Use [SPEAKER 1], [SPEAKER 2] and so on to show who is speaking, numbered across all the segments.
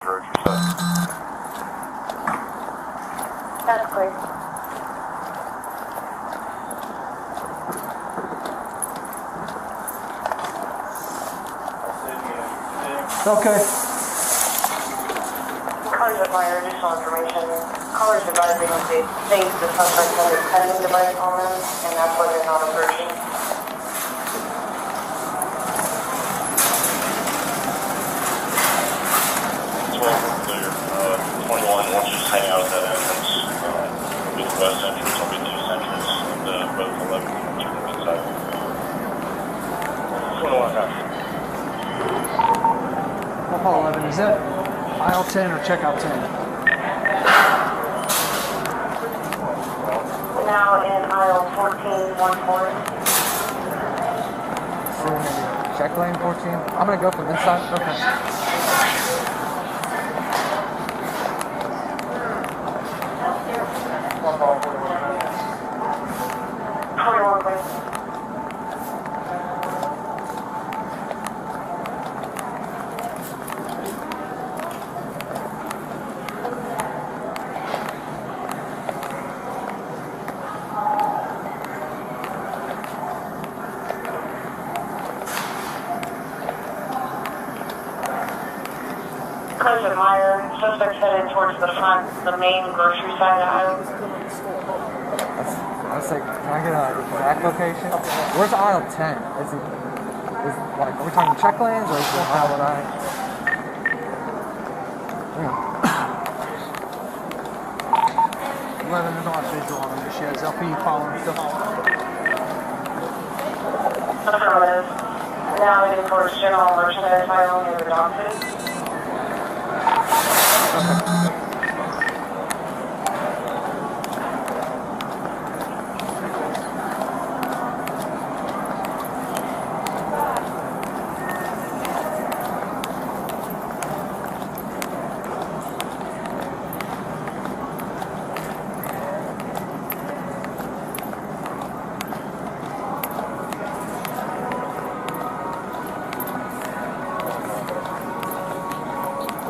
[SPEAKER 1] That's clear.
[SPEAKER 2] Okay.
[SPEAKER 1] Callers require additional information. Callers advising that they think the suspect has a pending device on them, and that's why they're not approaching.
[SPEAKER 3] Clear. 21, we'll just hang out at that entrance. It'll be the west entrance, it'll be the east entrance, and both 11 inside. 21,
[SPEAKER 2] Hall 11, is that aisle 10 or checkout 10?
[SPEAKER 1] Now in aisle 14, 140.
[SPEAKER 2] Check lane 14. I'm gonna go from this side. Okay.
[SPEAKER 1] Meijer, suspect headed towards the front, the main grocery side aisle.
[SPEAKER 2] I was like, can I get an exact location? Where's aisle 10? Is like, are we talking check lanes or is it aisle that I? Yeah. 11 is not visual on them. She has LP following stuff.
[SPEAKER 1] Affirmative. Now heading towards general merchandise aisle near the dog food.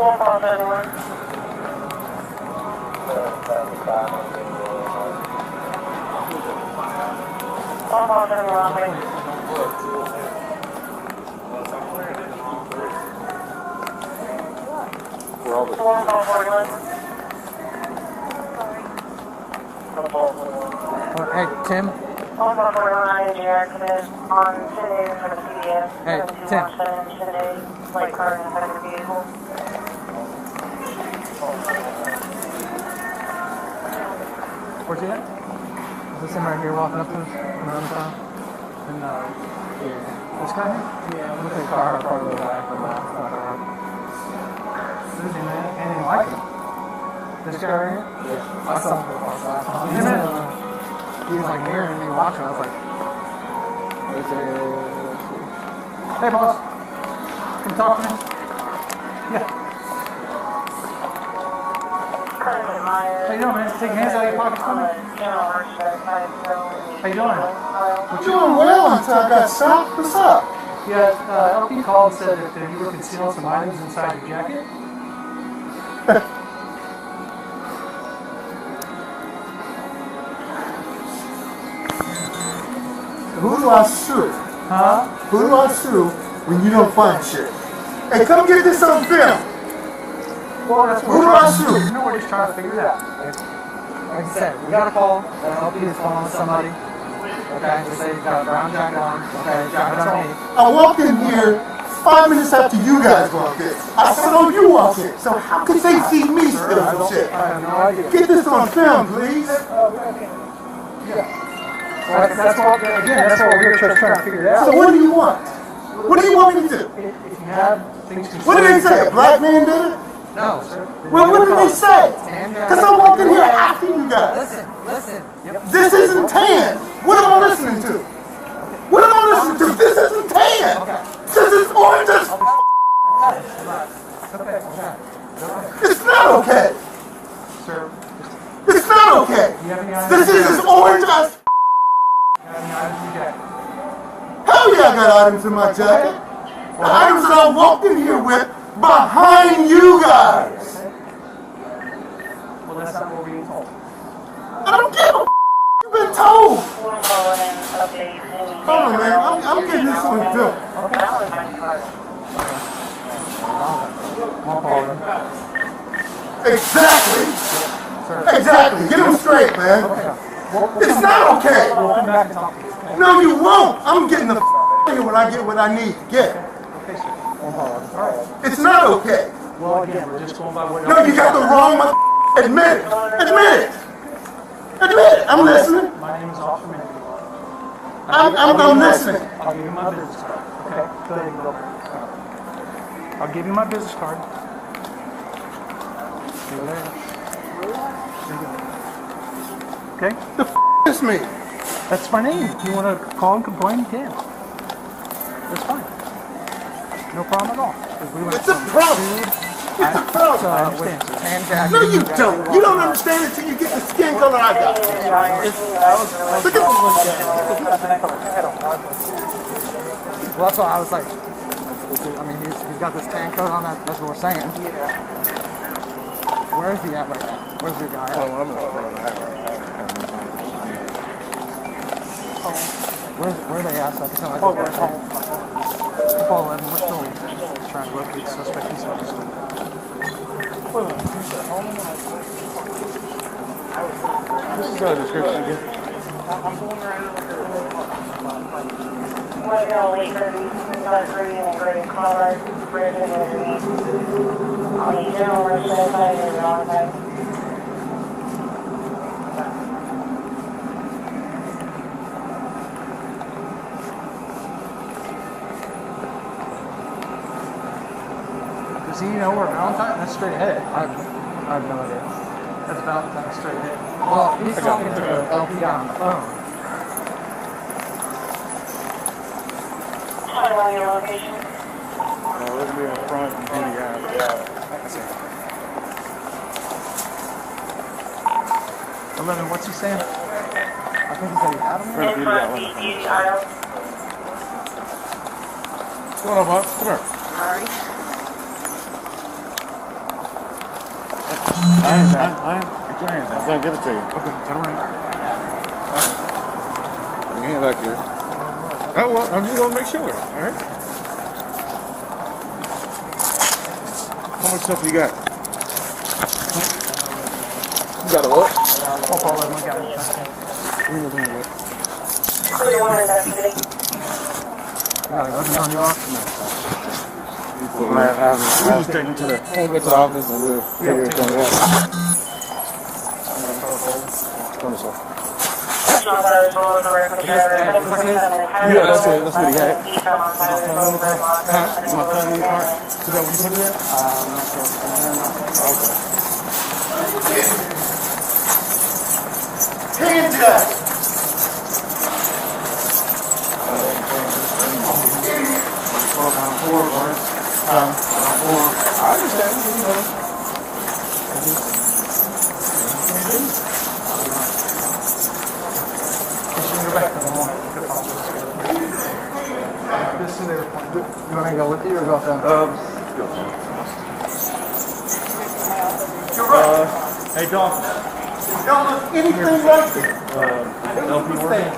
[SPEAKER 1] One pause, anyone. One pause, anyone, please. One pause, 41.
[SPEAKER 2] Hey, Tim.
[SPEAKER 1] One pause, 41, engineer accident on Cincinnati for the PBM.
[SPEAKER 2] Hey, Tim.
[SPEAKER 1] Cincinnati, light car and affected vehicle.
[SPEAKER 2] Where's he at? Is this him right here walking up to us from the other side? And, yeah. This guy here? Yeah. Look at the car, part of the guy from the last car. Susie, man. I didn't like him. This guy right here? Yeah. I saw him for the last time. He was like hearing me watching. I was like, hey, boss. Come talk to me. Yeah. How you doing, man? Take your hands out of your pockets for me. How you doing?
[SPEAKER 4] What you doing well until I got shot? What's up?
[SPEAKER 2] Yeah, LP called and said that you were concealing some items inside your jacket.
[SPEAKER 4] Who do I shoot?
[SPEAKER 2] Huh?
[SPEAKER 4] Who do I shoot when you don't find shit? Hey, come get this on film.
[SPEAKER 2] Well, that's
[SPEAKER 4] Who do I shoot?
[SPEAKER 2] You know, we're just trying to figure it out. Like I said, we got a call that LP is calling somebody. Okay, they say you got a brown jacket on. Okay, jacket on me.
[SPEAKER 4] I walked in here 5 minutes after you guys walked in. I saw you walk in. So how could they see me steal some shit?
[SPEAKER 2] I have no idea.
[SPEAKER 4] Get this on film, please.
[SPEAKER 2] Yeah. That's what we're here just trying to figure it out.
[SPEAKER 4] So what do you want? What do you want me to do?
[SPEAKER 2] If you have things to
[SPEAKER 4] What did they say? A black man did it?
[SPEAKER 2] No, sir.
[SPEAKER 4] Well, what did they say? Because I walked in here after you guys.
[SPEAKER 2] Listen. Yep.
[SPEAKER 4] This isn't tan. What am I listening to? What am I listening to? This isn't tan. This is orange as It's not okay.
[SPEAKER 2] Sir,
[SPEAKER 4] It's not okay. This is as orange as Hell yeah, I got items in my jacket. The items that I walked in here with behind you guys.
[SPEAKER 2] Well, that's not what we're being told.
[SPEAKER 4] I don't give a you've been told.
[SPEAKER 1] We'll call in update any.
[SPEAKER 4] Hold on, man. I'm getting this on film.
[SPEAKER 1] That was my card.
[SPEAKER 4] Exactly. Exactly. Get them straight, man. It's not okay.
[SPEAKER 2] We'll come back and talk to you.
[SPEAKER 4] No, you won't. I'm getting the here when I get what I need to get.
[SPEAKER 2] Okay, sir. Alright.
[SPEAKER 4] It's not okay.
[SPEAKER 2] Well, again, we're just going by what...
[SPEAKER 4] No, you got the wrong mother. Admit it. Admit it. Admit it. I'm listening.
[SPEAKER 2] My name is Officer Minnick.
[SPEAKER 4] I'm listening.
[SPEAKER 2] I'll give you my business card. Okay? Go ahead and go. I'll give you my business card. Go there. Okay?
[SPEAKER 4] The is me.
[SPEAKER 2] That's my name. If you want to call and complain, you can. That's fine. No problem at all.
[SPEAKER 4] It's a problem. It's a problem.
[SPEAKER 2] I understand.
[SPEAKER 4] No, you don't. You don't understand it until you get the skin color I got. Look at
[SPEAKER 2] Well, that's why I was like, I mean, he's got this tan coat on, that's what we're saying. Yeah. Where is he at right now? Where's the guy at? Where are they at? So I can tell I can follow him. We're still trying to locate the suspect. He's not just
[SPEAKER 5] This is our description again.
[SPEAKER 1] We're gonna leave them, got green and gray color, red and underneath. On the general merchandise side and the wrong side.
[SPEAKER 2] Does he know where Valentine? That's straight ahead. I have no idea. That's Valentine straight ahead. Well, he's talking to the LP on the phone.
[SPEAKER 1] Tell me on your location.
[SPEAKER 5] Let's be in front and in the eye. Yeah.
[SPEAKER 2] 11, what's he saying? I think he said he had him.
[SPEAKER 1] In front, beauty aisle.
[SPEAKER 5] What's going on, boss? Come here.
[SPEAKER 1] Alright.
[SPEAKER 5] I am. Get your hands down. I'm going to give it to you.
[SPEAKER 2] Okay, get around.
[SPEAKER 5] Your hand back here. Oh, well, I'm just going to make sure. All right? How much stuff you got? You got a what?
[SPEAKER 2] I'll follow him. I got it.
[SPEAKER 1] Clear one investigate.
[SPEAKER 2] Nothing on you off?
[SPEAKER 5] We'll just take him to the office and we'll figure everything out. Come on, sir. Yeah, that's it. That's what he had. Huh? Is my phone in the car? Is that what you put it in? I'm not sure. Okay.
[SPEAKER 4] Hands up.
[SPEAKER 5] I understand. You know.
[SPEAKER 2] You want me to go with you or go with them?
[SPEAKER 4] You're right.
[SPEAKER 5] Hey, Don.
[SPEAKER 4] You don't look anything like it.
[SPEAKER 5] LP working?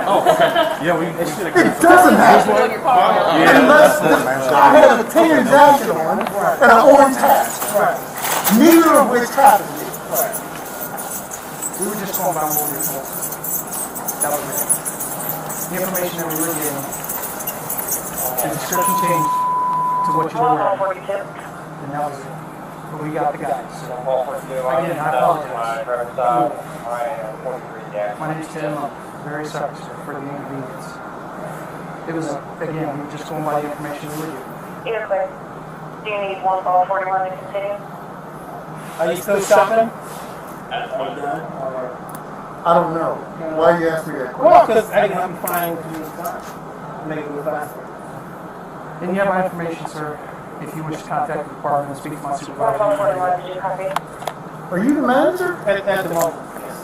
[SPEAKER 5] Oh, okay. Yeah, we should have.
[SPEAKER 4] It doesn't matter. Unless I had a tan jacket on and an orange hat. Neither of which happened.
[SPEAKER 2] We were just going by what we were told. That was it. The information that we were given, the description changed to what you were wearing, and that was it. But we got the guys. So, again, I apologize. My name's Tim. I'm very sorry, sir, for the inconvenience. It was, again, we were just going by the information we were given.
[SPEAKER 1] You're clear. Do you need 141 to continue?
[SPEAKER 2] Are you still shopping?
[SPEAKER 4] I don't know. Why you ask me that question?
[SPEAKER 2] Well, because I'm trying to use time. Make it go faster. And you have my information, sir. If you wish to contact the department and speak to my supervisor.
[SPEAKER 1] 141, did you copy?
[SPEAKER 4] Are you the manager?
[SPEAKER 2] At the moment, yes.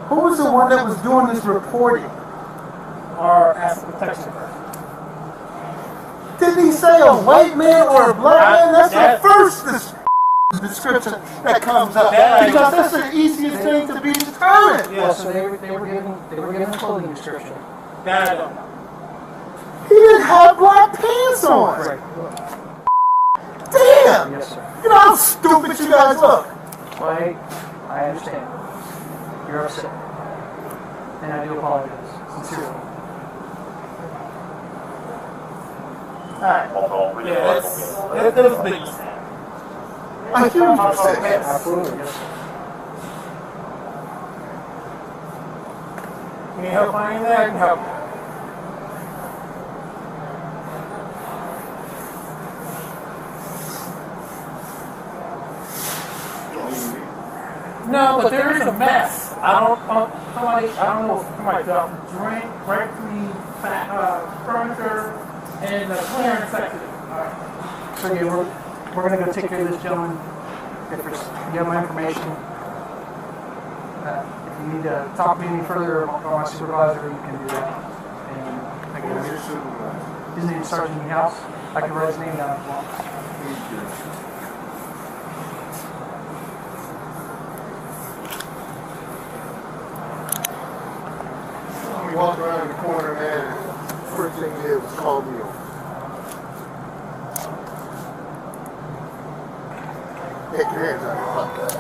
[SPEAKER 4] Who was the one that was doing this reporting?
[SPEAKER 2] Our asset protection person.
[SPEAKER 4] Did he say a white man or a black man? That's the first description that comes up. Because that's the easiest thing to be determined.
[SPEAKER 2] Yeah, so they were given a clothing description.
[SPEAKER 5] That I don't know.
[SPEAKER 4] He didn't have black pants on.
[SPEAKER 2] Right.
[SPEAKER 4] Damn!
[SPEAKER 2] Yes, sir.
[SPEAKER 4] You know how stupid you guys look.
[SPEAKER 2] Well, I understand. You're upset. And I do apologize. Sincerely.
[SPEAKER 4] Alright.
[SPEAKER 5] Yeah, that was big.
[SPEAKER 4] A huge mistake.
[SPEAKER 2] Absolutely, yes, sir.
[SPEAKER 5] You need help finding that? I can help you. No, but there is a mess. I don't know if somebody dropped a drink right between furniture and the clearance section.
[SPEAKER 2] So yeah, we're gonna go take care of this gentleman. If you have my information, if you need to talk to me any further or my supervisor, you can do that. And again, his name is Sergeant House. I can write his name down if you want.
[SPEAKER 4] We walked around the corner, man, and first thing he did was call me over. Take your hands out of your pocket.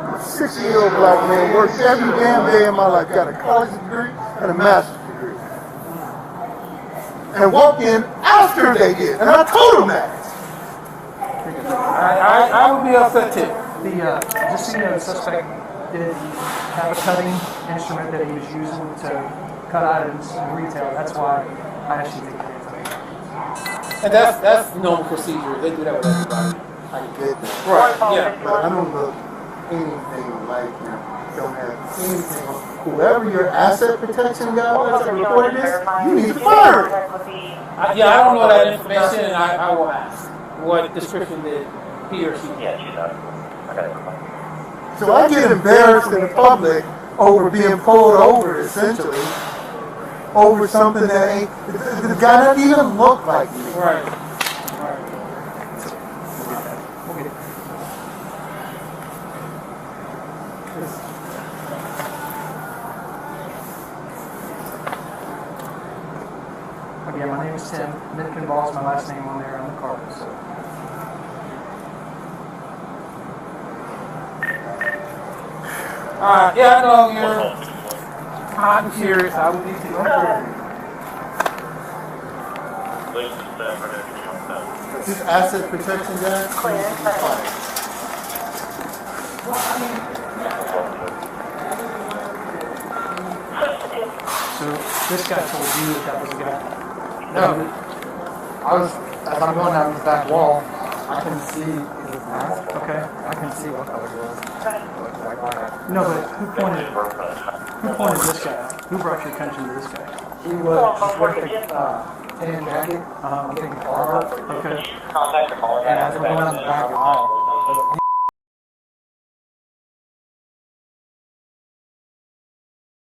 [SPEAKER 4] I'm a 60-year-old black man, worked every damn day in my life, got a college degree and a master's degree. And walked in after they did, and I told them that.
[SPEAKER 5] I would be upset too.
[SPEAKER 2] Just so you know, the suspect did have a cutting instrument that he was using to cut items in retail. That's why I actually take care of it.
[SPEAKER 5] And that's normal procedure. They do that with everybody.
[SPEAKER 4] I get that.
[SPEAKER 5] Right, yeah.
[SPEAKER 4] But I don't look anything like him. Don't have anything. Whoever your asset protection guy was that reported this, you need to fire him.
[SPEAKER 5] I don't know that information, and I will ask what description did he or she.
[SPEAKER 3] Yeah, she's out. I got it.
[SPEAKER 4] So I get embarrassed in the public over being pulled over, essentially, over something that ain't, the guy doesn't even look like me.
[SPEAKER 5] Right.
[SPEAKER 2] We'll get it. Again, my name is Tim. Nick involves my last name on there on the card. So.
[SPEAKER 5] Yeah, I know you're hot and serious. I would be too.
[SPEAKER 4] This asset protection guy needs to be fired.
[SPEAKER 2] So this guy told you that was a guy.
[SPEAKER 6] No, as I'm going down this back wall, I can see his mask.
[SPEAKER 2] Okay.
[SPEAKER 6] I can see what color it was.
[SPEAKER 2] No, but who pointed this guy out? Who brought your attention to this guy?
[SPEAKER 6] He was wearing a tan jacket. I'm thinking Carl.
[SPEAKER 2] Okay.
[SPEAKER 3] Contact the caller.
[SPEAKER 6] And as we're going down the back aisle,